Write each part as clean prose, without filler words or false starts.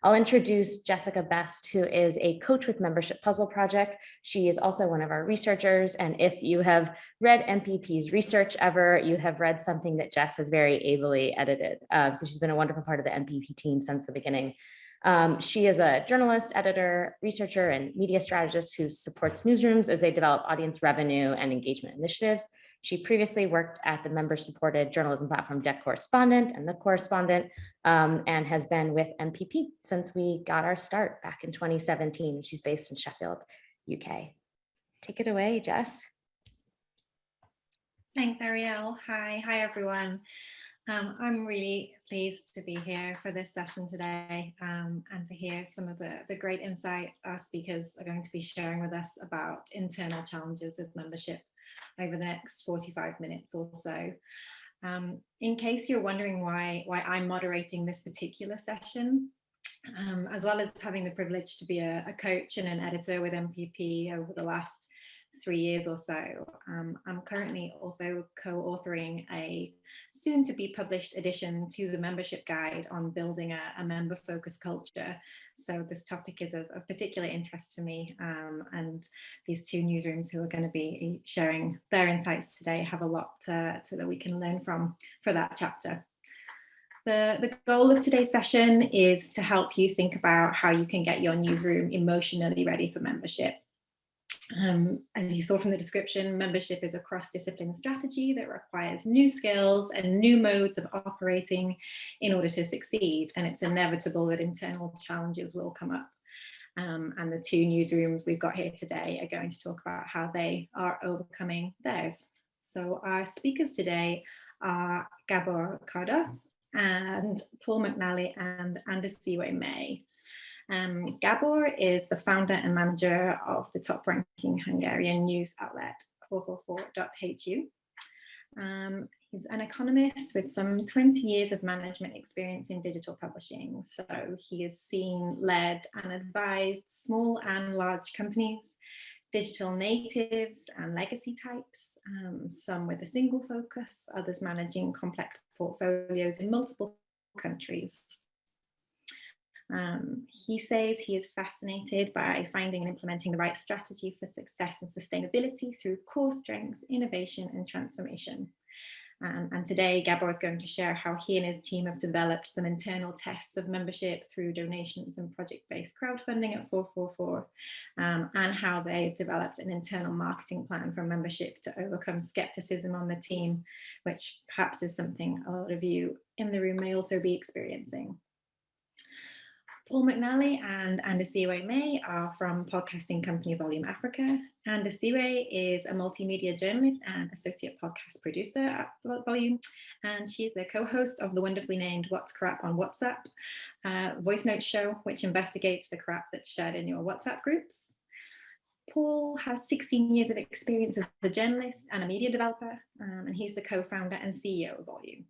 I'll introduce Jessica Best, who is a coach with Membership Puzzle Project. She is also one of our researchers. And if you have read MPP's research ever, you have read something that Jess has very ably edited. So she's been a wonderful part of the MPP team since the beginning. She is a journalist, editor, researcher, and media strategist who supports newsrooms as they develop audience revenue and engagement initiatives. She previously worked at the member-supported journalism platform Deck Correspondent and The Correspondent, and has been with MPP since we got our start back in 2017. She's based in Sheffield, UK. Take it away, Jess. Thanks, Ariel. Hi everyone. I'm really pleased to be here for this session today and to hear some of the great insights our speakers are going to be sharing with us about internal challenges with membership over the next 45 minutes or so. In case you're wondering why I'm moderating this particular session, as well as having the privilege to be a coach and an editor with MPP over the last 3 years or so, I'm currently also co-authoring a soon-to-be published addition to the membership guide on building a member-focused culture. So this topic is of particular interest to me, and these two newsrooms who are going to be sharing their insights today have a lot that we can learn from for that chapter. The goal of today's session is to help you think about how you can get your newsroom emotionally ready for membership. As you saw from the description, membership is a cross-discipline strategy that requires new skills and new modes of operating in order to succeed, and it's inevitable that internal challenges will come up. And the two newsrooms we've got here today are going to talk about how they are overcoming theirs. So our speakers today are Gabor Kardos and Paul McNally and Andesiwe May. Gabor is the founder and manager of the top-ranking Hungarian news outlet 444.hu. He's an economist with some 20 years of management experience in digital publishing. So he has seen, led, and advised small and large companies, digital natives and legacy types, some with a single focus, others managing complex portfolios in multiple countries. He says he is fascinated by finding and implementing the right strategy for success and sustainability through core strengths, innovation, and transformation. And today, Gabor is going to share how he and his team have developed some internal tests of membership through donations and project-based crowdfunding at 444, and how they've developed an internal marketing plan for membership to overcome skepticism on the team, which perhaps is something a lot of you in the room may also be experiencing. Paul McNally and Andesiwe May are from podcasting company Volume Africa. Andesiwe is a multimedia journalist and associate podcast producer at Volume, and she's the co-host of the wonderfully named What's Crap on WhatsApp voice note show, which investigates the crap that's shared in your WhatsApp groups. Paul has 16 years of experience as a journalist and a media developer, and he's the co-founder and CEO of Volume.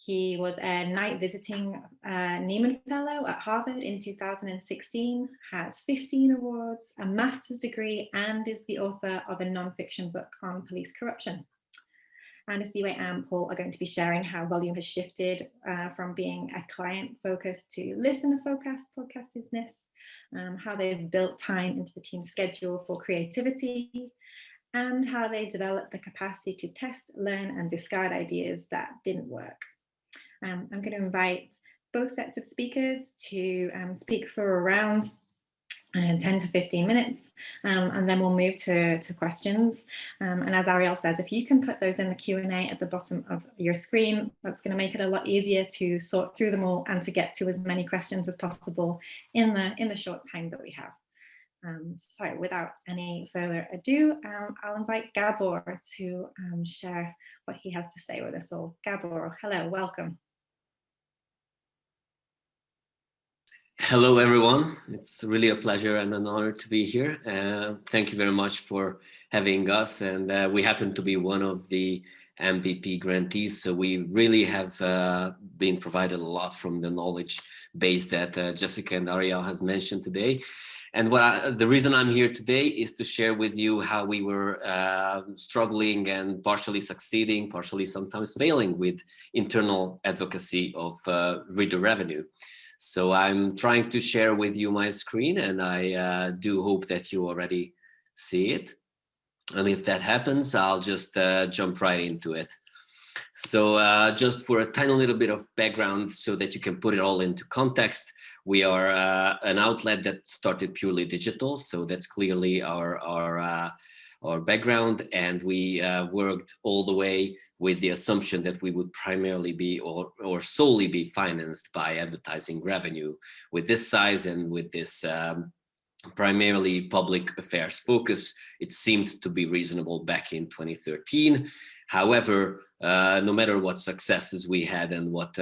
He was a night visiting Nieman Fellow at Harvard in 2016, has 15 awards, a master's degree, and is the author of a non-fiction book on police corruption. Andesiwe and Paul are going to be sharing how Volume has shifted from being a client-focused to listener-focused podcast business, how they've built time into the team's schedule for creativity, and how they developed the capacity to test, learn, and discard ideas that didn't work. I'm going to invite both sets of speakers to speak for around 10 to 15 minutes, and then we'll move to questions. And as Ariel says, if you can put those in the Q&A at the bottom of your screen, that's going to make it a lot easier to sort through them all and to get to as many questions as possible in the short time that we have. So without any further ado, I'll invite Gabor to share what he has to say with us all. Gabor, hello, welcome. Hello, everyone. It's really a pleasure and an honor to be here. Thank you very much for having us. And we happen to be one of the MPP grantees, so we really have been provided a lot from the knowledge base that Jessica and Ariel has mentioned today. And the reason I'm here today is to share with you how we were struggling and partially succeeding, partially sometimes failing with internal advocacy of reader revenue. So I'm trying to share with you my screen, and I do hope that you already see it. And if that happens, I'll just jump right into it. So just for a tiny little bit of background so that you can put it all into context, we are an outlet that started purely digital. So that's clearly our background. And we worked all the way with the assumption that we would primarily be or solely be financed by advertising revenue. With this size and with this primarily public affairs focus, it seemed to be reasonable back in 2013. However, no matter what successes we had and what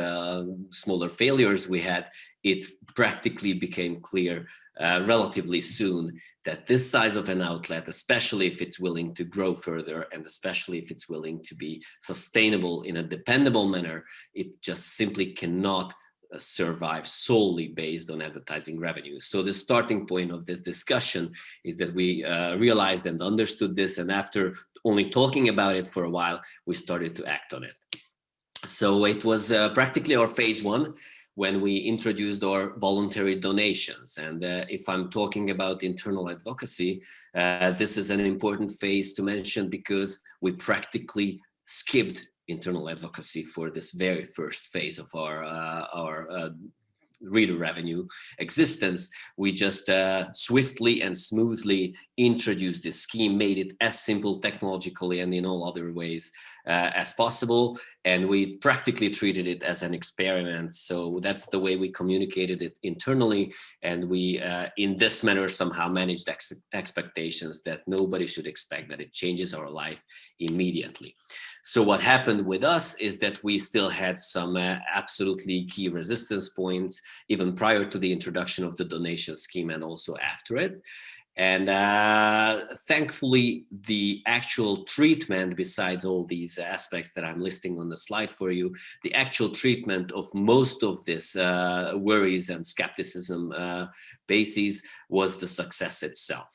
smaller failures we had, it practically became clear relatively soon that this size of an outlet, especially if it's willing to grow further and especially if it's willing to be sustainable in a dependable manner, it just simply cannot survive solely based on advertising revenue. So the starting point of this discussion is that we realized and understood this, and after only talking about it for a while, we started to act on it. So it was practically our phase one when we introduced our voluntary donations. And if I'm talking about internal advocacy, this is an important phase to mention because we practically skipped internal advocacy for this very first phase of our reader revenue existence. We just swiftly and smoothly introduced this scheme, made it as simple technologically and in all other ways as possible. And we practically treated it as an experiment. So that's the way we communicated it internally. And we, in this manner, somehow managed expectations that nobody should expect that it changes our life immediately. So what happened with us is that we still had some absolutely key resistance points, even prior to the introduction of the donation scheme and also after it. And thankfully, the actual treatment, besides all these aspects that I'm listing on the slide for you, the actual treatment of most of this worries and skepticism bases was the success itself.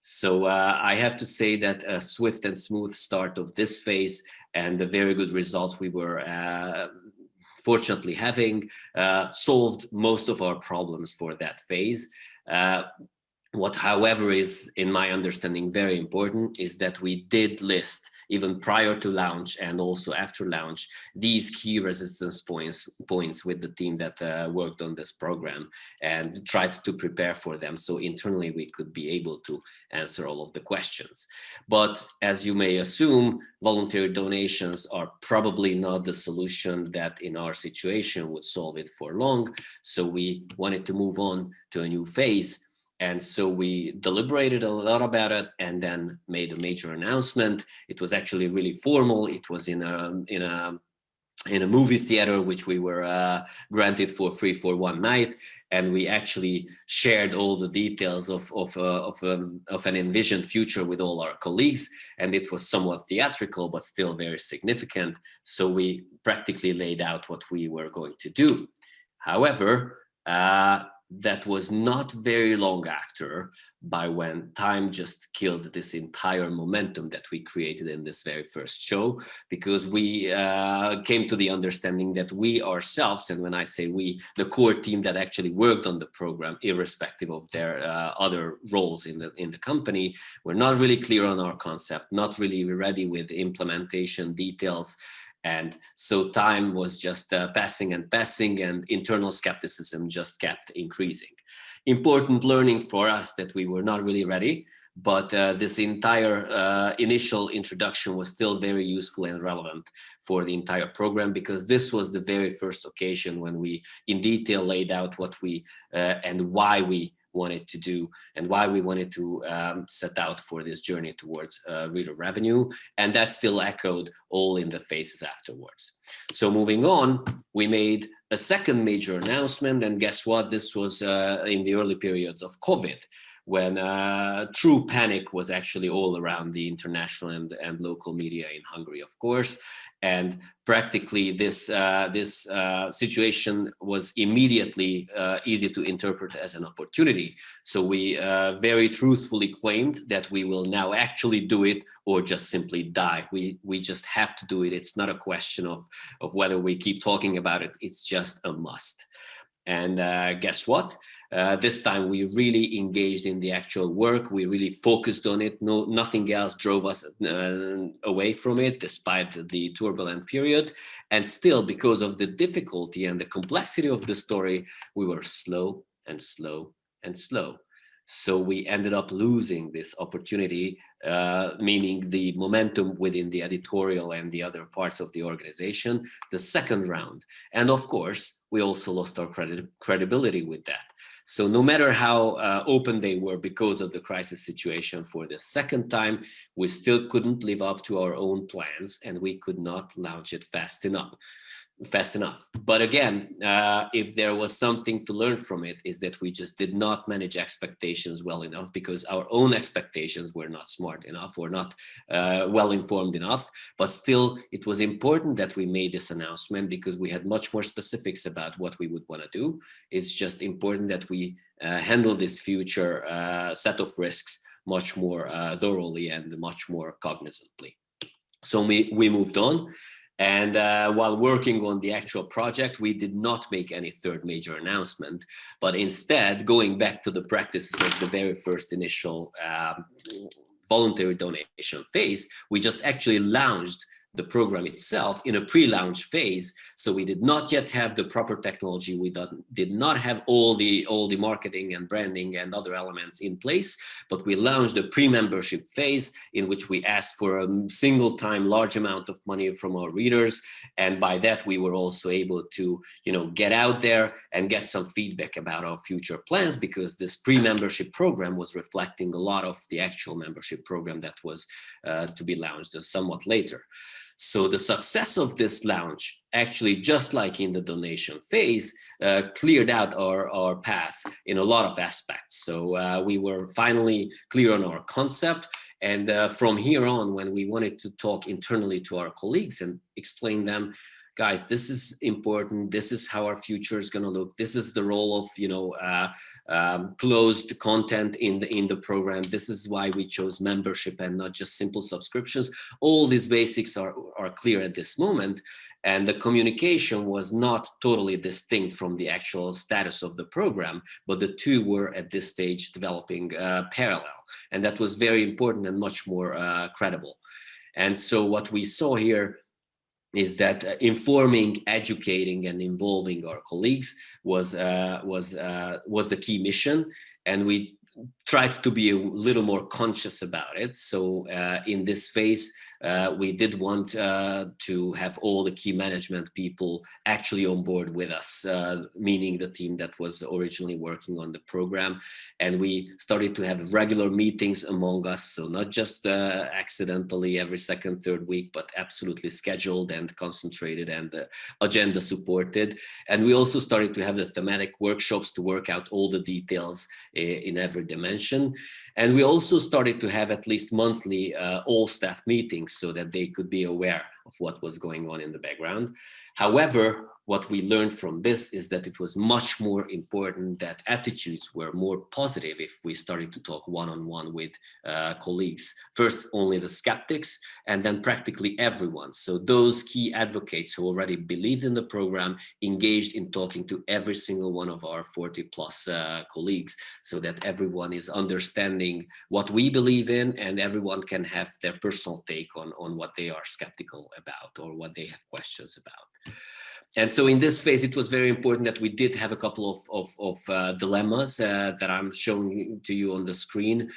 So I have to say that a swift and smooth start of this phase and the very good results we were fortunately having solved most of our problems for that phase. What, however, is, in my understanding, very important is that we did list, even prior to launch and also after launch, these key resistance points with the team that worked on this program and tried to prepare for them. So internally, we could be able to answer all of the questions. But as you may assume, voluntary donations are probably not the solution that in our situation would solve it for long. So we wanted to move on to a new phase. And so we deliberated a lot about it and then made a major announcement. It was actually really formal. It was in a movie theater, which we were granted for free for one night. And we actually shared all the details of an envisioned future with all our colleagues. And it was somewhat theatrical, but still very significant. So we practically laid out what we were going to do. However, that was not very long after by when time just killed this entire momentum that we created in this very first show, because we came to the understanding that we ourselves, and when I say we, the core team that actually worked on the program, irrespective of their other roles in the company, were not really clear on our concept, not really ready with implementation details. And so time was just passing and passing, and internal skepticism just kept increasing. Important learning for us that we were not really ready, but this entire initial introduction was still very useful and relevant for the entire program, because this was the very first occasion when we in detail laid out what we and why we wanted to do and why we wanted to set out for this journey towards reader revenue. And that still echoed all in the phases afterwards. So moving on, we made a second major announcement, and guess what? This was in the early periods of COVID, when true panic was actually all around the international and local media in Hungary, of course. And practically this situation was immediately easy to interpret as an opportunity. So we very truthfully claimed that we will now actually do it or just simply die. We just have to do it. It's not a question of whether we keep talking about it. It's just a must. And guess what? This time we really engaged in the actual work. We really focused on it. Nothing else drove us away from it, despite the turbulent period. And still, because of the difficulty and the complexity of the story, we were slow and slow and slow. So we ended up losing this opportunity, meaning the momentum within the editorial and the other parts of the organization, the second round. And of course, we also lost our credibility with that. So no matter how open they were because of the crisis situation for the second time, we still couldn't live up to our own plans, and we could not launch it fast enough. But again, if there was something to learn from it, is that we just did not manage expectations well enough, because our own expectations were not smart enough or not well informed enough. But still, it was important that we made this announcement, because we had much more specifics about what we would want to do. It's just important that we handle this future set of risks much more thoroughly and much more cognizantly. So we moved on. And while working on the actual project, we did not make any third major announcement, but instead, going back to the practices of the very first initial voluntary donation phase, we just actually launched the program itself in a pre-launch phase. So we did not yet have the proper technology. We did not have all the marketing and branding and other elements in place, but we launched a pre-membership phase in which we asked for a single time large amount of money from our readers. And by that, we were also able to, get out there and get some feedback about our future plans, because this pre-membership program was reflecting a lot of the actual membership program that was to be launched somewhat later. So the success of this launch, actually, just like in the donation phase, cleared out our path in a lot of aspects. So we were finally clear on our concept. And from here on, when we wanted to talk internally to our colleagues and explain them, guys, this is important. This is how our future is going to look. This is the role of, closed content in the program. This is why we chose membership and not just simple subscriptions. All these basics are clear at this moment. And the communication was not totally distinct from the actual status of the program, but the two were at this stage developing parallel. And that was very important and much more credible. And so what we saw here is that informing, educating, and involving our colleagues was the key mission, and we tried to be a little more conscious about it. So in this phase, we did want to have all the key management people actually on board with us, meaning the team that was originally working on the program. And we started to have regular meetings among us. So not just accidentally every second, third week, but absolutely scheduled and concentrated and agenda supported. And we also started to have the thematic workshops to work out all the details in every dimension. And we also started to have at least monthly all staff meetings, so that they could be aware of what was going on in the background. However, what we learned from this is that it was much more important that attitudes were more positive if we started to talk one-on-one with colleagues. First, only the skeptics, and then practically everyone. So those key advocates who already believed in the program engaged in talking to every single one of our 40 plus colleagues, so that everyone is understanding what we believe in, and everyone can have their personal take on what they are skeptical about or what they have questions about. And so in this phase, it was very important that we did have a couple of dilemmas that I'm showing to you on the screen.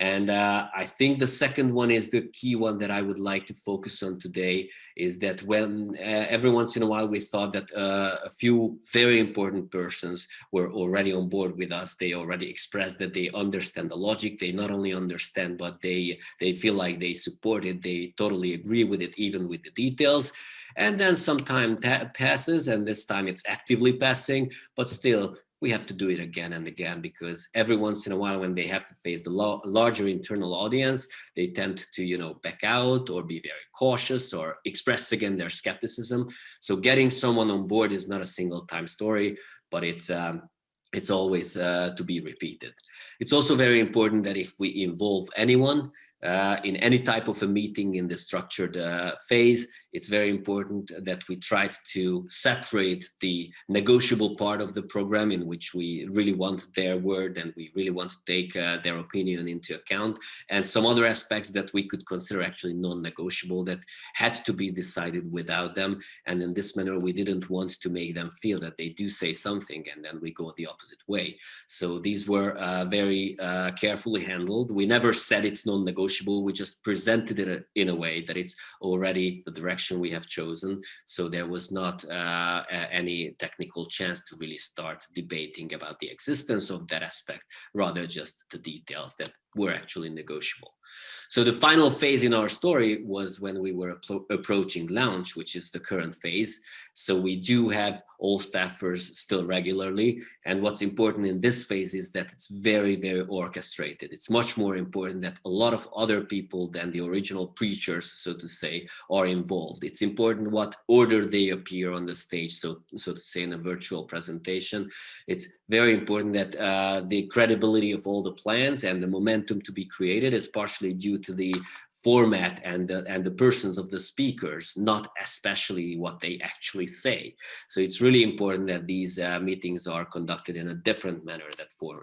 And I think the second one is the key one that I would like to focus on today, is that when every once in a while we thought that a few very important persons were already on board with us. They already expressed that they understand the logic. They not only understand, but they feel like they support it. They totally agree with it, even with the details. And then some time passes, and this time it's actively passing, but still we have to do it again and again, because every once in a while when they have to face the larger internal audience, they tend to, back out or be very cautious or express again their skepticism. So getting someone on board is not a single time story, but it's always to be repeated. It's also very important that if we involve anyone, in any type of a meeting in the structured phase, it's very important that we tried to separate the negotiable part of the program, in which we really want their word and we really want to take their opinion into account, and some other aspects that we could consider actually non-negotiable that had to be decided without them. And in this manner, we didn't want to make them feel that they do say something and then we go the opposite way. So these were very carefully handled. We never said it's non-negotiable. We just presented it in a way that it's already the direction we have chosen. So there was not any technical chance to really start debating about the existence of that aspect, rather just the details that were actually negotiable. So the final phase in our story was when we were approaching launch, which is the current phase. So we do have all staffers still regularly. And what's important in this phase is that it's very, very orchestrated. It's much more important that a lot of other people than the original preachers, so to say, are involved. It's important what order they appear on the stage, so to say, in a virtual presentation. It's very important that the credibility of all the plans and the momentum to be created is partially due to the format and the persons of the speakers, not especially what they actually say. So it's really important that these meetings are conducted in a different manner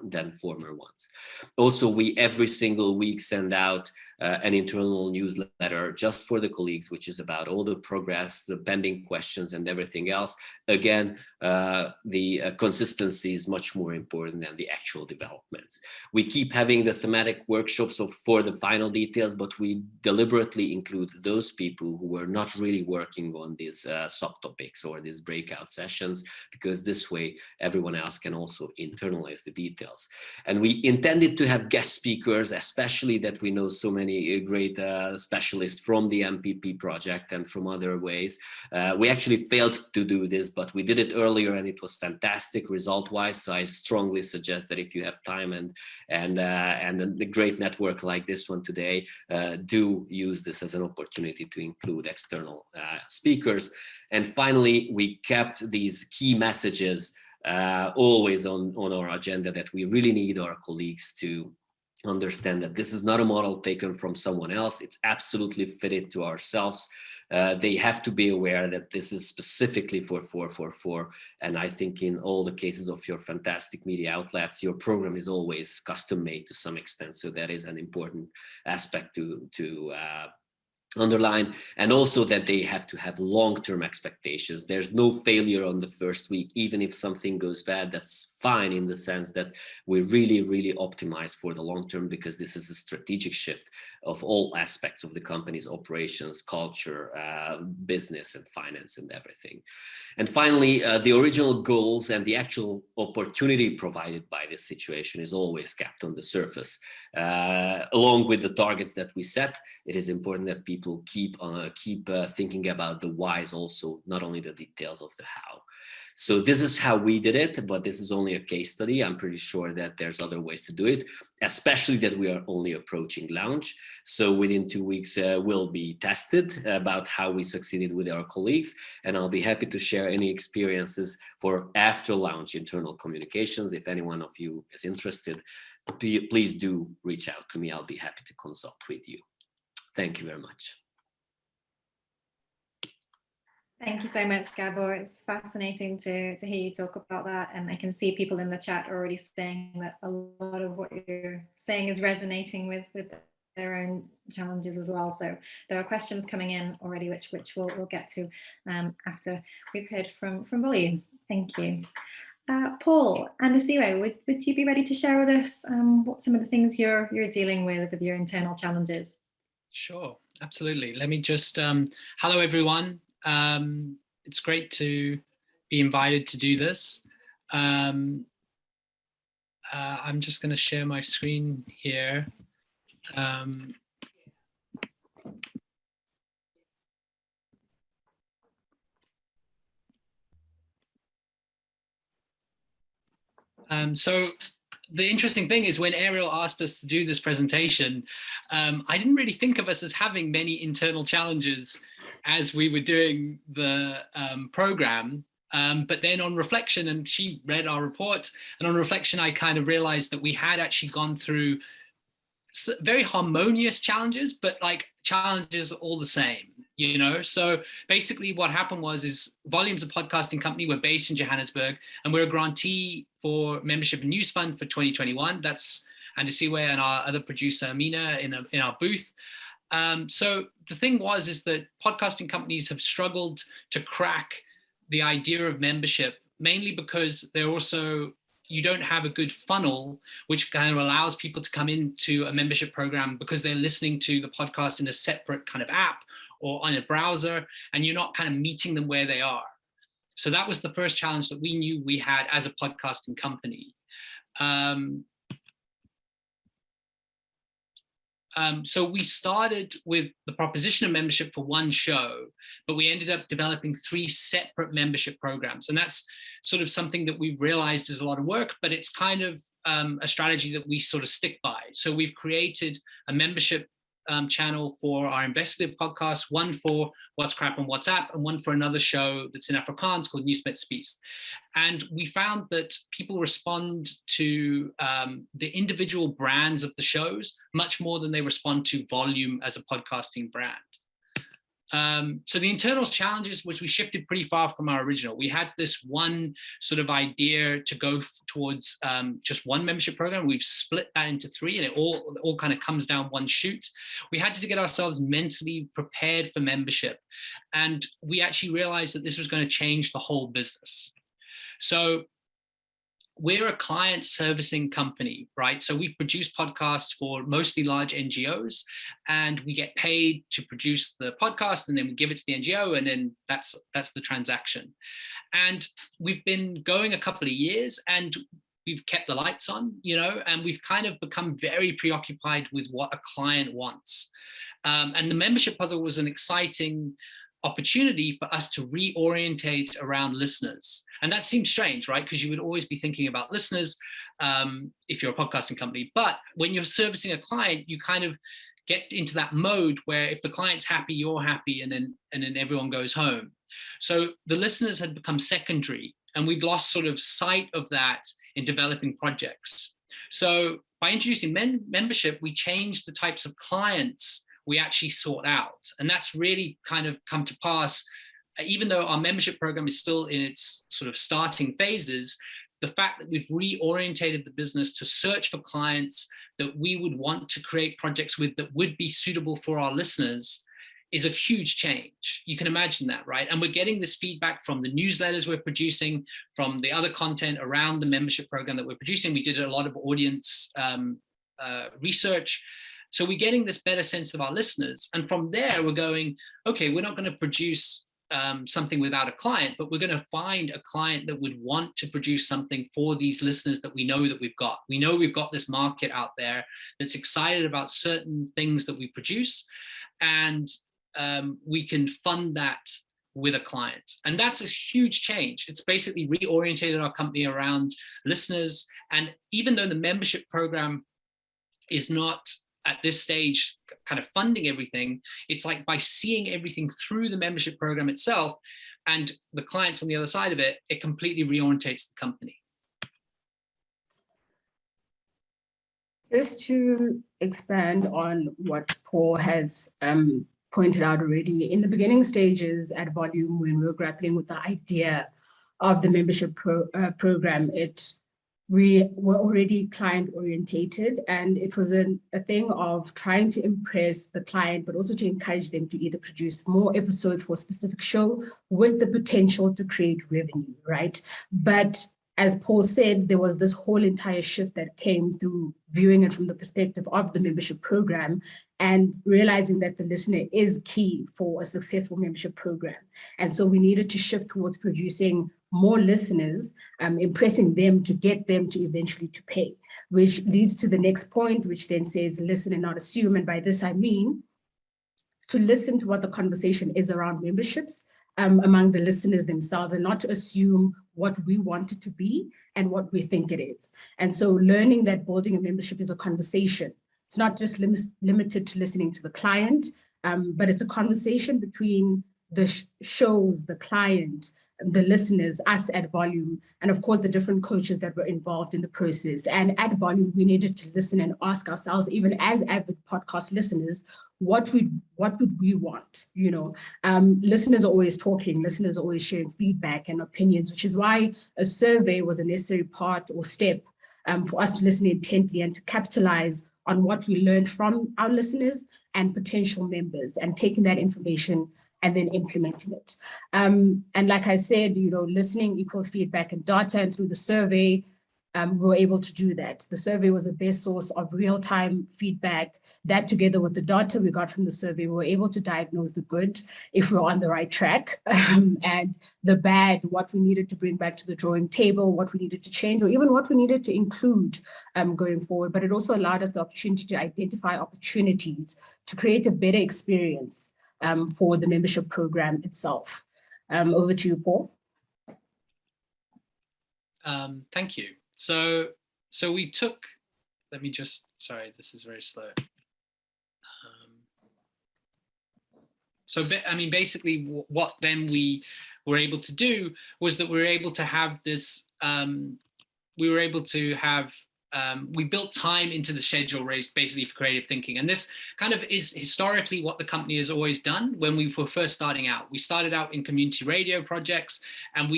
than former ones. Also, we every single week send out an internal newsletter just for the colleagues, which is about all the progress, the pending questions and everything else. Again, the consistency is much more important than the actual developments. We keep having the thematic workshops for the final details, but we deliberately include those people who were not really working on these subtopics or these breakout sessions, because this way everyone else can also internalize the details. And we intended to have guest speakers, especially that we know so many great specialists from the MPP project and from other ways. We actually failed to do this, but we did it earlier and it was fantastic result-wise. So I strongly suggest that if you have time and a great network like this one today, do use this as an opportunity to include external speakers. And finally, we kept these key messages always on our agenda, that we really need our colleagues to understand that this is not a model taken from someone else. It's absolutely fitted to ourselves. They have to be aware that this is specifically for 444. And I think in all the cases of your fantastic media outlets, your program is always custom made to some extent. So that is an important aspect to underline, and also that they have to have long-term expectations. There's no failure on the first week. Even if something goes bad, that's fine, in the sense that we really optimize for the long term, because this is a strategic shift of all aspects of the company's operations, culture, business and finance and everything. And finally, the original goals and the actual opportunity provided by this situation is always kept on the surface. Along with the targets that we set, it is important that people keep thinking about the whys also, not only the details of the how. So this is how we did it, but this is only a case study. I'm pretty sure that there's other ways to do it, especially that we are only approaching launch. So within 2 weeks, we'll be tested about how we succeeded with our colleagues, and I'll be happy to share any experiences for after launch internal communications. If anyone of you is interested, please do reach out to me. I'll be happy to consult with you. Thank you very much. Thank you so much, Gabor. It's fascinating to hear you talk about that. And I can see people in the chat already saying that a lot of what you're saying is resonating with their own challenges as well. So there are questions coming in already, which we'll get to after we've heard from Volume. Thank you. Paul and Asiwe, would you be ready to share with us what some of the things you're dealing with your internal challenges? Sure, absolutely. Let me just, hello everyone. It's great to be invited to do this. I'm just going to share my screen here. So the interesting thing is, when Ariel asked us to do this presentation, I didn't really think of us as having many internal challenges as we were doing the program. But then on reflection, and she read our report, and on reflection, I kind of realized that we had actually gone through very harmonious challenges, but like challenges all the same, you know? So basically what happened is Volume's a podcasting company. We're based in Johannesburg, and we're a grantee for Membership and News Fund for 2021. That's Andy Siwe and our other producer, Amina, in our booth. So the thing is that podcasting companies have struggled to crack the idea of membership, mainly because you don't have a good funnel, which kind of allows people to come into a membership program because they're listening to the podcast in a separate kind of app or on a browser, and you're not kind of meeting them where they are. So that was the first challenge that we knew we had as a podcasting company. So we started with the proposition of membership for one show, but we ended up developing 3 separate membership programs. And that's sort of something that we've realized is a lot of work, but it's kind of a strategy that we sort of stick by. So we've created a membership channel for our investigative podcast, one for What's Crap on WhatsApp, and one for another show that's in Afrikaans called News met Spies. And we found that people respond to the individual brands of the shows much more than they respond to Volume as a podcasting brand. So the internal challenges, which we shifted pretty far from our original. We had this one sort of idea to go towards just one membership program. We've split that into 3, and it all kind of comes down one chute. We had to get ourselves mentally prepared for membership. And we actually realized that this was going to change the whole business. So we're a client servicing company, right? So we produce podcasts for mostly large NGOs, and we get paid to produce the podcast, and then we give it to the NGO, and then that's the transaction. And we've been going a couple of years, and we've kept the lights on, you know, and we've kind of become very preoccupied with what a client wants. And the membership puzzle was an exciting opportunity for us to reorientate around listeners. And that seems strange, right? Because you would always be thinking about listeners if you're a podcasting company. But when you're servicing a client, you kind of get into that mode where if the client's happy, you're happy, and then everyone goes home. So the listeners had become secondary, and we'd lost sort of sight of that in developing projects. So by introducing membership, we changed the types of clients we actually sought out. And that's really kind of come to pass. Even though our membership program is still in its sort of starting phases, the fact that we've reorientated the business to search for clients that we would want to create projects with that would be suitable for our listeners is a huge change. You can imagine that, right? And we're getting this feedback from the newsletters we're producing, from the other content around the membership program that we're producing. We did a lot of audience research. So we're getting this better sense of our listeners. And from there, we're going, okay, we're not going to produce something without a client, but we're going to find a client that would want to produce something for these listeners that we know that we've got. We know we've got this market out there that's excited about certain things that we produce, and we can fund that with a client. And that's a huge change. It's basically reorientated our company around listeners. And even though the membership program is not at this stage kind of funding everything, it's like by seeing everything through the membership program itself and the clients on the other side of it, it completely reorientates the company. Just to expand on what Paul has pointed out already, in the beginning stages at Volume, when we were grappling with the idea of the membership program, we were already client orientated, and it was a thing of trying to impress the client, but also to encourage them to either produce more episodes for a specific show with the potential to create revenue, right? But as Paul said, there was this whole entire shift that came through viewing it from the perspective of the membership program and realizing that the listener is key for a successful membership program. And so we needed to shift towards producing more listeners, impressing them to get them to eventually to pay, which leads to the next point, which then says listen and not assume. And by this, I mean to listen to what the conversation is around memberships among the listeners themselves, and not to assume what we want it to be and what we think it is. And so learning that building a membership is a conversation. It's not just limited to listening to the client, but it's a conversation between the shows, the client, the listeners, us at Volume, and of course the different coaches that were involved in the process. And at Volume, we needed to listen and ask ourselves, even as avid podcast listeners, what would we want? You know, listeners are always talking, listeners are always sharing feedback and opinions, which is why a survey was a necessary part or step for us to listen intently and to capitalize on what we learned from our listeners and potential members, and taking that information and then implementing it. And like I said, you know, listening equals feedback and data, and through the survey, we were able to do that. The survey was the best source of real-time feedback. That together with the data we got from the survey, we were able to diagnose the good, if we were on the right track, and the bad, what we needed to bring back to the drawing table, what we needed to change, or even what we needed to include going forward. But it also allowed us the opportunity to identify opportunities to create a better experience for the membership program itself. Over to you, Paul. Thank you. So we took, let me just, sorry, this is very slow. I mean, basically what then we were able to do was that we were able to have this, we built time into the schedule raised basically for creative thinking. And this kind of is historically what the company has always done. When we were first starting out, we started out in community radio projects, and I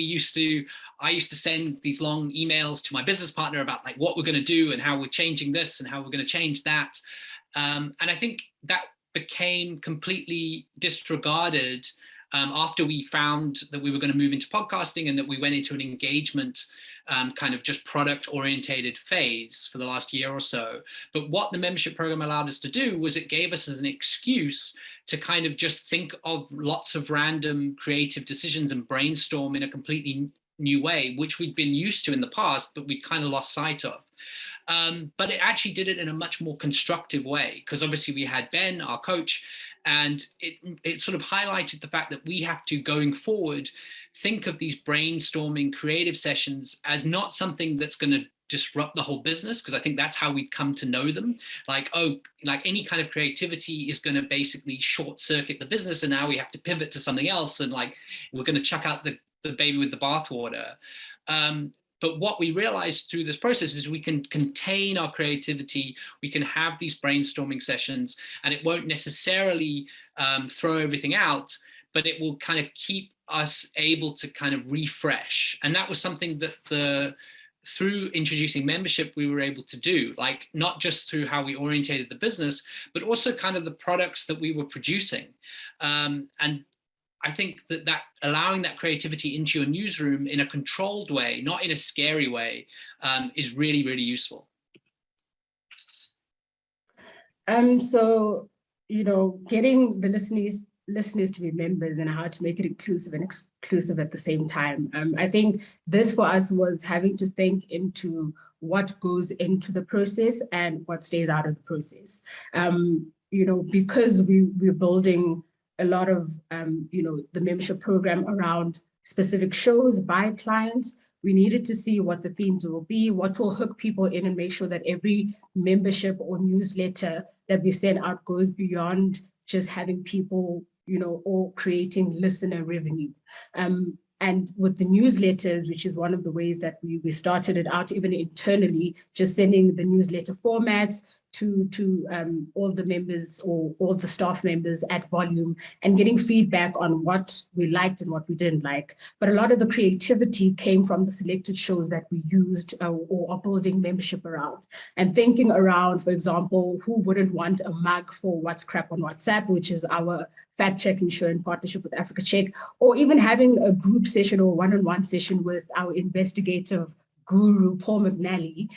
used to send these long emails to my business partner about like what we're going to do and how we're changing this and how we're going to change that. And I think that became completely disregarded after we found that we were going to move into podcasting, and that we went into an engagement kind of just product orientated phase for the last year or so. But what the membership program allowed us to do was it gave us as an excuse to kind of just think of lots of random creative decisions and brainstorm in a completely new way, which we'd been used to in the past, but we kind of lost sight of. But it actually did it in a much more constructive way, because obviously we had Ben, our coach, and it sort of highlighted the fact that we have to, going forward, think of these brainstorming creative sessions as not something that's going to disrupt the whole business, because I think that's how we've come to know them. Like, oh, like any kind of creativity is going to basically short circuit the business, and now we have to pivot to something else, and like we're going to chuck out the baby with the bathwater. But what we realized through this process is we can contain our creativity, we can have these brainstorming sessions, and it won't necessarily throw everything out, but it will kind of keep us able to kind of refresh. And that was something that through introducing membership, we were able to do, like not just through how we orientated the business, but also kind of the products that we were producing. And I think that allowing that creativity into your newsroom in a controlled way, not in a scary way, is really, really useful. So, you know, getting the listeners to be members and how to make it inclusive and exclusive at the same time. I think this for us was having to think into what goes into the process and what stays out of the process. You know, because we're building a lot of, you know, the membership program around specific shows by clients, we needed to see what the themes will be, what will hook people in, and make sure that every membership or newsletter that we send out goes beyond just having people, you know, or creating listener revenue. And with the newsletters, which is one of the ways that we started it out, even internally, just sending the newsletter formats to all the members or all the staff members at Volume, and getting feedback on what we liked and what we didn't like. But a lot of the creativity came from the selected shows that we used or are building membership around. And thinking around, for example, who wouldn't want a mug for What's Crap on WhatsApp, which is our fact-checking show in partnership with Africa Check, or even having a group session or one-on-one session with our investigative guru, Paul McNally.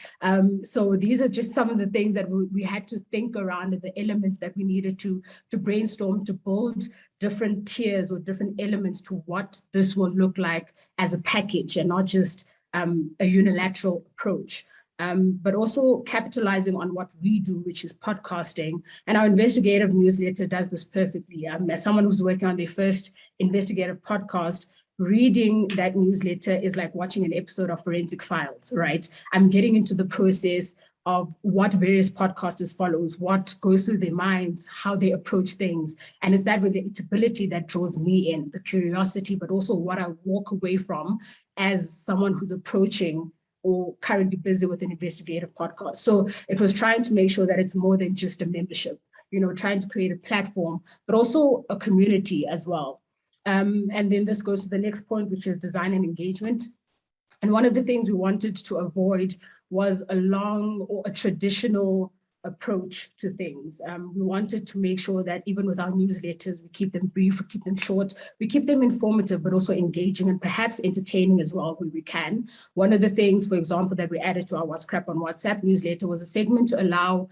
So these are just some of the things that we had to think around, and the elements that we needed to brainstorm to build different tiers or different elements to what this will look like as a package, and not just a unilateral approach. But also capitalizing on what we do, which is podcasting. And our investigative newsletter does this perfectly. As someone who's working on their first investigative podcast, reading that newsletter is like watching an episode of Forensic Files, right? I'm getting into the process. of what various podcasters follows, what goes through their minds, how they approach things. And it's that relatability that draws me in, the curiosity, but also what I walk away from as someone who's approaching or currently busy with an investigative podcast. So it was trying to make sure that it's more than just a membership, trying to create a platform, but also a community as well. And then this goes to the next point, which is design and engagement. And one of the things we wanted to avoid was a long or a traditional approach to things. We wanted to make sure that even with our newsletters, we keep them brief, we keep them short, we keep them informative, but also engaging and perhaps entertaining as well where we can. One of the things, for example, that we added to our What's Crap on WhatsApp newsletter was a segment to allow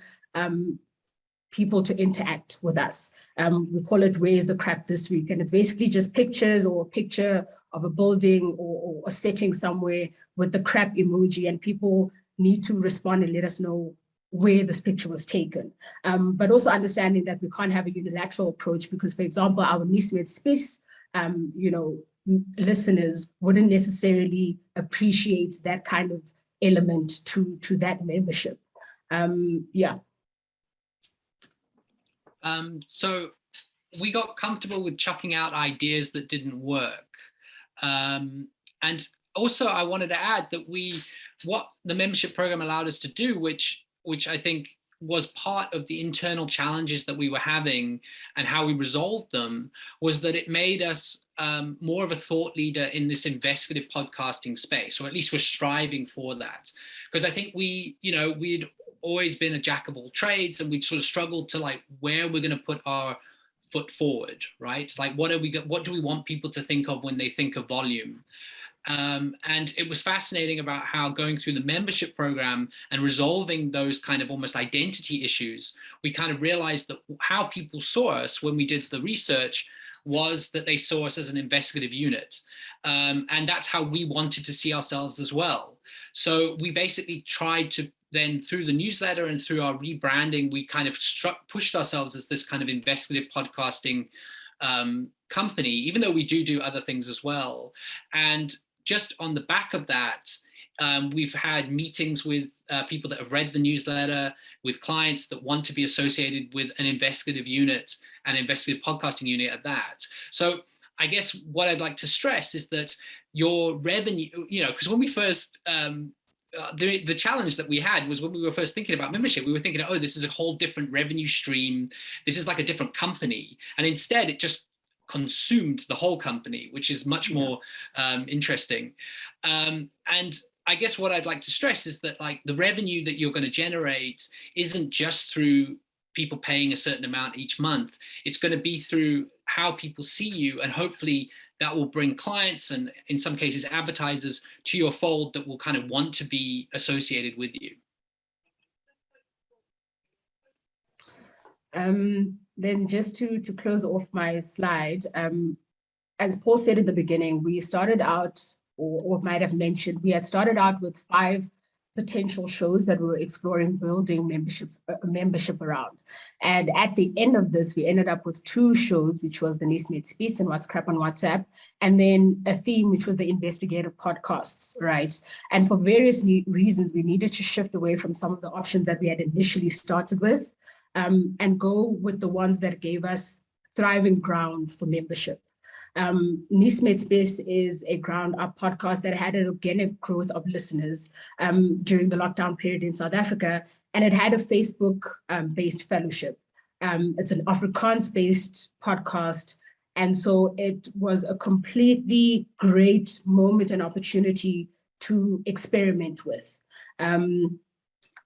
people to interact with us. We call it Where's the Crap This Week? And it's basically just pictures or a picture of a building or a setting somewhere with the crap emoji, and people need to respond and let us know where this picture was taken. But also understanding that we can't have a unilateral approach because, for example, our Nismet Space, listeners wouldn't necessarily appreciate that kind of element to that membership. So we got comfortable with chucking out ideas that didn't work. And also I wanted to add that what the membership program allowed us to do, which I think was part of the internal challenges that we were having and how we resolved them, was that it made us more of a thought leader in this investigative podcasting space, or at least we're striving for that. Because I think we'd always been a jack of all trades, and we'd sort of struggled to where we're going to put our foot forward, right? It's like, what do we want people to think of when they think of volume? And it was fascinating about how going through the membership program and resolving those kind of almost identity issues, we kind of realized that how people saw us when we did the research was that they saw us as an investigative unit. And that's how we wanted to see ourselves as well. So we basically tried to then, through the newsletter and through our rebranding, we kind of pushed ourselves as this kind of investigative podcasting company, even though we do other things as well. And just on the back of that, we've had meetings with people that have read the newsletter, with clients that want to be associated with an investigative unit, an investigative podcasting unit at that. So I guess what I'd like to stress is that your revenue, because when we first, the challenge that we had was when we were first thinking about membership, we were thinking, oh, this is a whole different revenue stream. This is like a different company. And instead it just consumed the whole company, which is much more interesting. And I guess what I'd like to stress is that the revenue that you're going to generate isn't just through people paying a certain amount each month. It's going to be through how people see you, and hopefully that will bring clients and in some cases advertisers to your fold that will kind of want to be associated with you. Then just to close off my slide, as Paul said at the beginning, we started out, or might have mentioned, we had started out with 5 potential shows that we were exploring building membership around. And at the end of this, we ended up with 2 shows, which was the Nismet Space and What's Crap on WhatsApp, and then a theme, which was the investigative podcasts, right? And for various reasons, we needed to shift away from some of the options that we had initially started with, and go with the ones that gave us thriving ground for membership. Nismet Space is a ground-up podcast that had an organic growth of listeners during the lockdown period in South Africa, and it had a Facebook-based fellowship. It's an Afrikaans-based podcast, and so it was a completely great moment and opportunity to experiment with.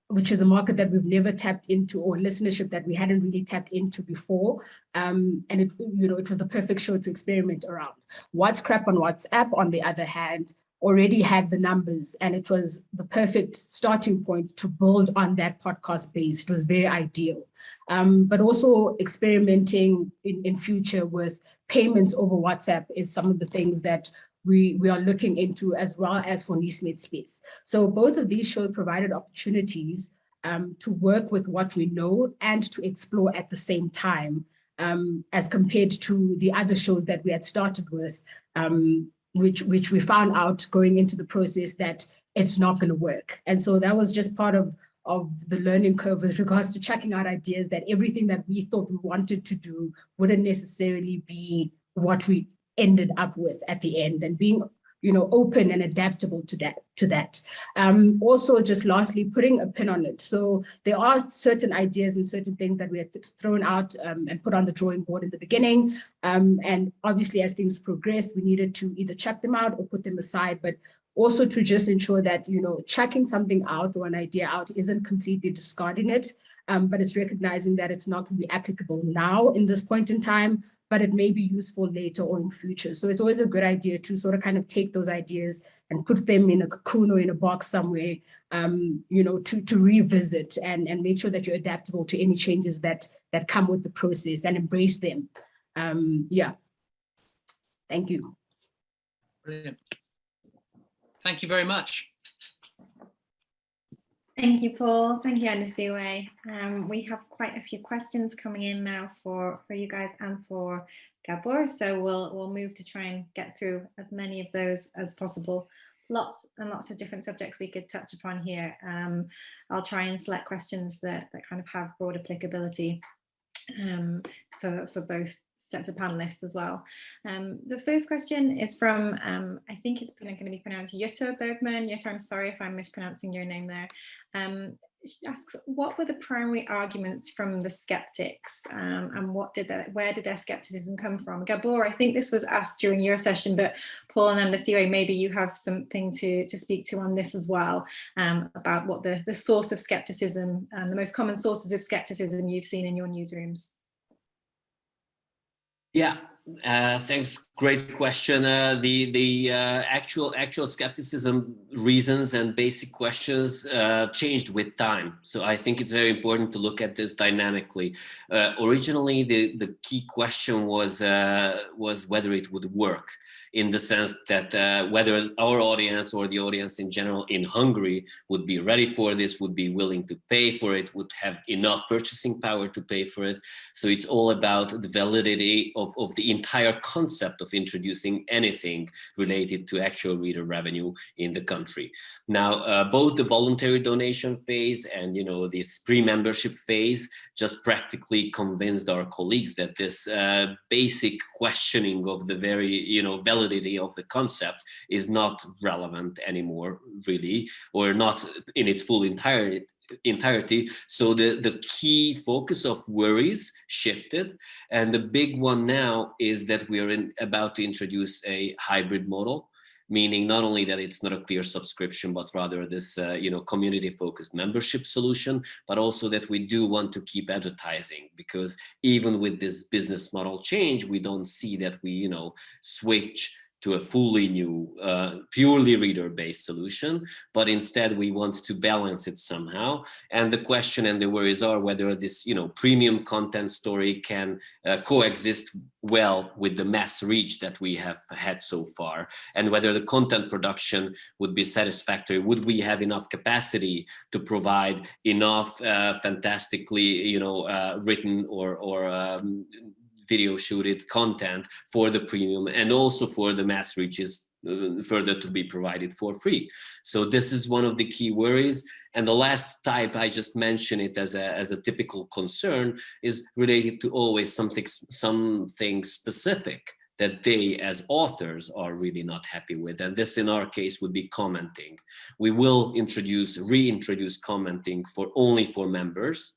Which is a market that we've never tapped into, or listenership that we hadn't really tapped into before. And it was the perfect show to experiment around. What's Crap on WhatsApp, on the other hand, already had the numbers, and it was the perfect starting point to build on that podcast base. It was very ideal. But also experimenting in future with payments over WhatsApp is some of the things that we are looking into, as well as for Nismet Space. So both of these shows provided opportunities to work with what we know and to explore at the same time, as compared to the other shows that we had started with, which we found out going into the process that it's not going to work. And so that was just part of the learning curve with regards to checking out ideas, that everything that we thought we wanted to do wouldn't necessarily be what we ended up with at the end, and being open and adaptable to that. Also, just lastly, putting a pin on it. So there are certain ideas and certain things that we had thrown out and put on the drawing board in the beginning. And obviously, as things progressed, we needed to either check them out or put them aside, but also to just ensure that, checking something out or an idea out isn't completely discarding it, but it's recognizing that it's not going to be applicable now in this point in time, but it may be useful later or in future. So it's always a good idea to sort of kind of take those ideas and put them in a cocoon or in a box somewhere, to revisit and make sure that you're adaptable to any changes that come with the process, and embrace them. Yeah. Thank you. Brilliant. Thank you very much. Thank you, Paul. Thank you, Andisiwe. We have quite a few questions coming in now for you guys and for Gabor. So we'll move to try and get through as many of those as possible. Lots and lots of different subjects we could touch upon here. I'll try and select questions that kind of have broad applicability for both sets of panelists as well. The first question is from, I think it's going to be pronounced Jutta Bergman. Jutta, I'm sorry if I'm mispronouncing your name there. She asks, what were the primary arguments from the skeptics, and where did their skepticism come from? Gabor, I think this was asked during your session, but Paul and Andisiwe, maybe you have something to speak to on this as well, about what the source of skepticism, the most common sources of skepticism you've seen in your newsrooms. Yeah, thanks. Great question. The actual skepticism reasons and basic questions changed with time. So I think it's very important to look at this dynamically. Originally, the key question was whether it would work, in the sense that whether our audience or the audience in general in Hungary would be ready for this, would be willing to pay for it, would have enough purchasing power to pay for it. So it's all about the validity of the entire concept of introducing anything related to actual reader revenue in the country. Now, both the voluntary donation phase and this pre-membership phase just practically convinced our colleagues that this basic questioning of the very validity of the concept is not relevant anymore, really, or not in its full entirety. So the key focus of worries shifted, and the big one now is that we are about to introduce a hybrid model, meaning not only that it's not a clear subscription, but rather this community-focused membership solution, but also that we do want to keep advertising, because even with this business model change, we don't see that we switch to a fully new, purely reader-based solution, but instead we want to balance it somehow. And the question and the worries are whether this, premium content story can coexist well with the mass reach that we have had so far, and whether the content production would be satisfactory. Would we have enough capacity to provide enough fantastically, written or video shooted content for the premium, and also for the mass reaches further to be provided for free. So this is one of the key worries. And the last type, I just mentioned it as a typical concern, is related to always something specific that they as authors are really not happy with. And this in our case would be commenting. We will reintroduce commenting only for members.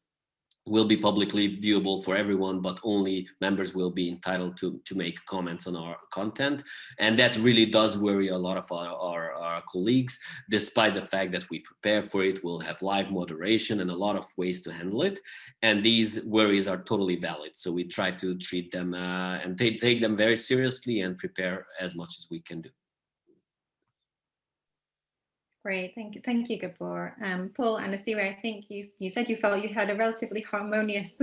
Will be publicly viewable for everyone, but only members will be entitled to make comments on our content. And that really does worry a lot of our colleagues, despite the fact that we prepare for it. We'll have live moderation and a lot of ways to handle it. And these worries are totally valid. So we try to treat them and take them very seriously and prepare as much as we can do. Great, thank you, Gabor. Paul and Andisiwe, I think you said you felt you had a relatively harmonious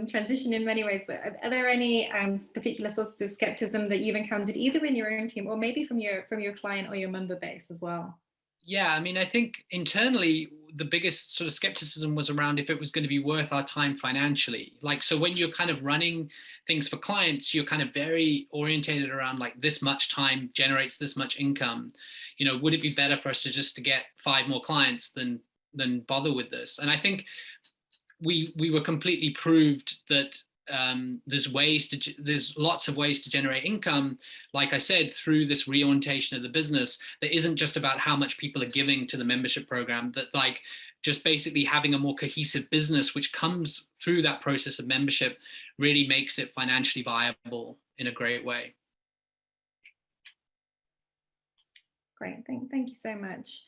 transition in many ways, but are there any particular sources of skepticism that you've encountered either in your own team or maybe from your client or your member base as well? Yeah, I mean, I think internally, the biggest sort of skepticism was around if it was going to be worth our time financially. Like, so when you're kind of running things for clients, you're kind of very orientated around like this much time generates this much income. Would it be better for us to get 5 more clients than bother with this. And I think we were completely proved that there's lots of ways to generate income, like I said, through this reorientation of the business that isn't just about how much people are giving to the membership program, that like just basically having a more cohesive business which comes through that process of membership really makes it financially viable in a great way. Great, thank you so much.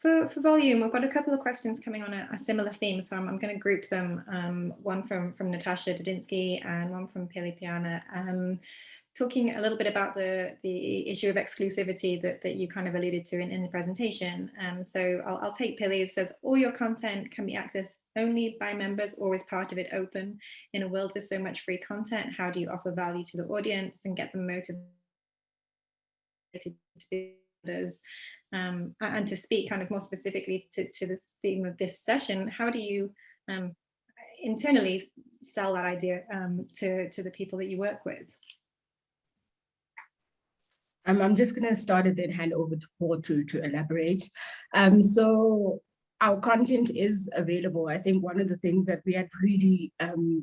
For volume, we've got a couple of questions coming on a similar theme, so I'm going to group them. One from Natasha Dudinsky and one from Pili Piana, talking a little bit about the issue of exclusivity that you kind of alluded to in the presentation. So I'll take Pili. It says, all your content can be accessed only by members, or is part of it open? In a world with so much free content, how do you offer value to the audience and get them motivated to be others? And to speak kind of more specifically to the theme of this session, how do you internally sell that idea to the people that you work with? I'm just going to start and then hand over to Paul to elaborate. So our content is available. I think one of the things that we had really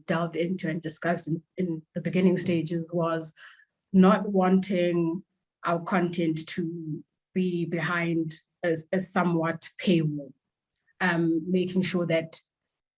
delved into and discussed in the beginning stages was not wanting our content to be behind a somewhat paywall, making sure that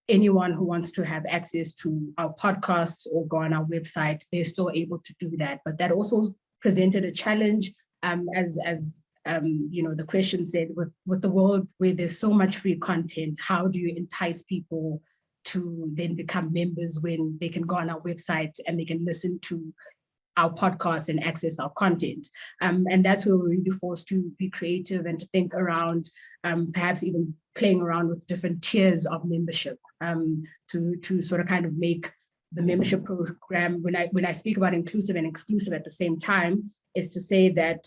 anyone who wants to have access to our podcasts or go on our website, they're still able to do that. But that also presented a challenge, as you know, the question said, with the world where there's so much free content, how do you entice people to then become members when they can go on our website and they can listen to our podcasts and access our content? And that's where we're really forced to be creative and to think around, perhaps even playing around with different tiers of membership, to sort of kind of make the membership program, when I speak about inclusive and exclusive at the same time, is to say that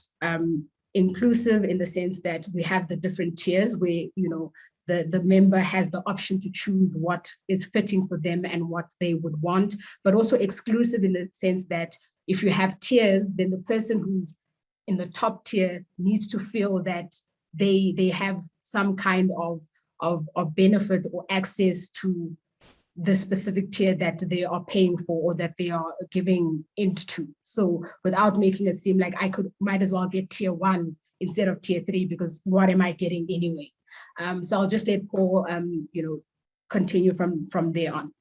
inclusive in the sense that we have the different tiers where, you know, the member has the option to choose what is fitting for them and what they would want, but also exclusive in the sense that if you have tiers, then the person who's in the top tier needs to feel that they have some kind of benefit or access to the specific tier that they are paying for or that they are giving into. So without making it seem like I might as well get tier 1 instead of tier 3, because what am I getting anyway? So I'll just let Paul, you know, continue from there on.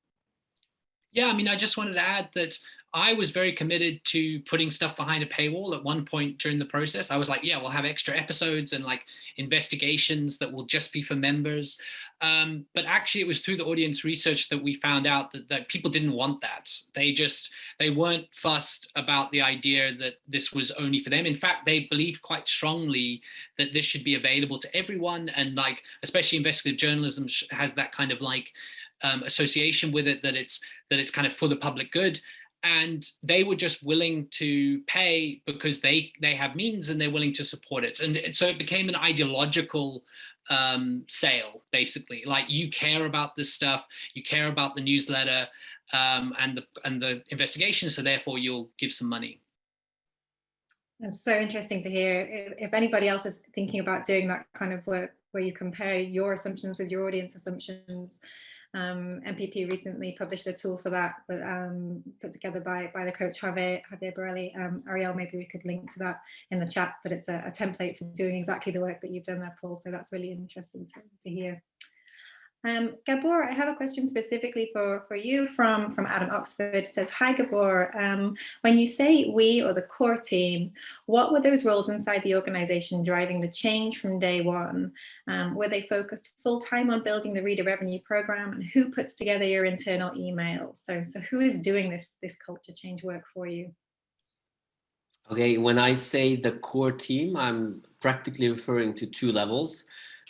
Yeah, I mean, I just wanted to add that I was very committed to putting stuff behind a paywall at one point during the process. I was like, yeah, we'll have extra episodes and like investigations that will just be for members. But actually it was through the audience research that we found out that people didn't want that. They weren't fussed about the idea that this was only for them. In fact, they believed quite strongly that this should be available to everyone. And like, especially investigative journalism has that kind of like association with it, that it's kind of for the public good. And they were just willing to pay because they have means and they're willing to support it. And so it became an ideological sale, basically. Like, you care about this stuff, you care about the newsletter and the investigation, so therefore you'll give some money. That's so interesting to hear. If anybody else is thinking about doing that kind of work where you compare your assumptions with your audience assumptions, MPP recently published a tool for that, put together by the coach Javier Borelli. Ariel, maybe we could link to that in the chat, but it's a template for doing exactly the work that you've done there, Paul. So that's really interesting to hear. Gabor, I have a question specifically for you from Adam Oxford. It says, hi Gabor, when you say we or the core team, what were those roles inside the organization driving the change from day one? Were they focused full time on building the reader revenue program, and who puts together your internal email? So who is doing this culture change work for you? Okay, when I say the core team, I'm practically referring to 2 levels.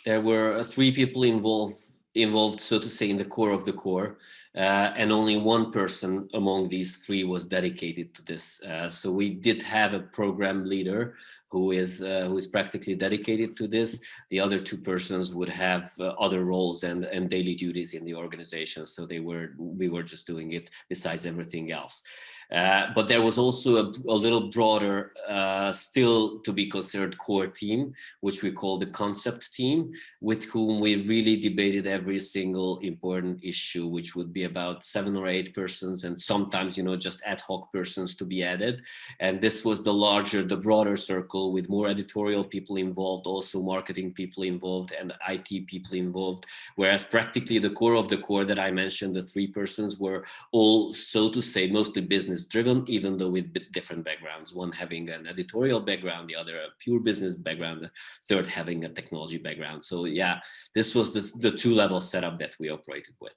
There were 3 people involved, so to say, in the core of the core, and only 1 person among these 3 was dedicated to this. So we did have a program leader who is practically dedicated to this. The other 2 persons would have other roles and daily duties in the organization. So we were just doing it besides everything else. But there was also a little broader, still to be considered core team, which we call the concept team, with whom we really debated every single important issue, which would be about 7 or 8 persons, and sometimes, just ad hoc persons to be added. And this was the broader circle with more editorial people involved, also marketing people involved, and IT people involved. Whereas practically the core of the core that I mentioned, the 3 persons, were all, so to say, mostly business driven, even though with different backgrounds, one having an editorial background, the other a pure business background, the third having a technology background. So yeah, this was the 2-level setup that we operated with.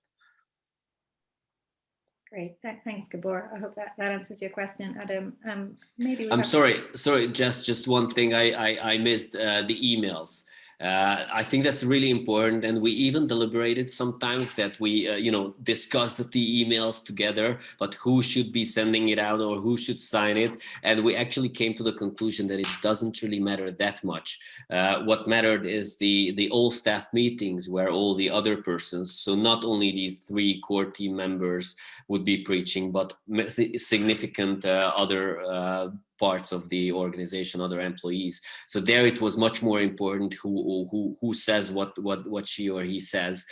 Great, thanks, Gabor. I hope that answers your question, Adam. Maybe I'm sorry, just one thing I missed, the emails. I think that's really important, and we even deliberated sometimes that we discussed the emails together, but who should be sending it out or who should sign it, and we actually came to the conclusion that it doesn't really matter that much. What mattered is the all staff meetings where all the other persons, so not only these 3 core team members would be preaching, but significant other parts of the organization, other employees. So there it was much more important who says what she or he says.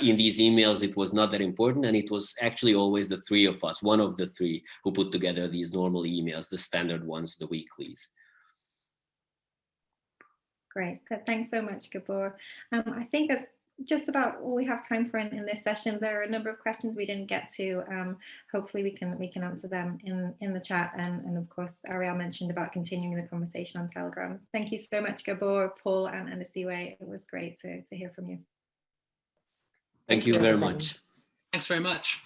In these emails, it was not that important, and it was actually always the 3 of us, one of the 3, who put together these normal emails, the standard ones, the weeklies. Great, thanks so much, Gabor. I think that's just about all we have time for in this session. There are a number of questions we didn't get to. Hopefully we can answer them in the chat, and of course Ariel mentioned about continuing the conversation on Telegram. Thank you so much, Gabor, Paul, and Asiwe. It was great to hear from you. Thank you very much. Thanks very much.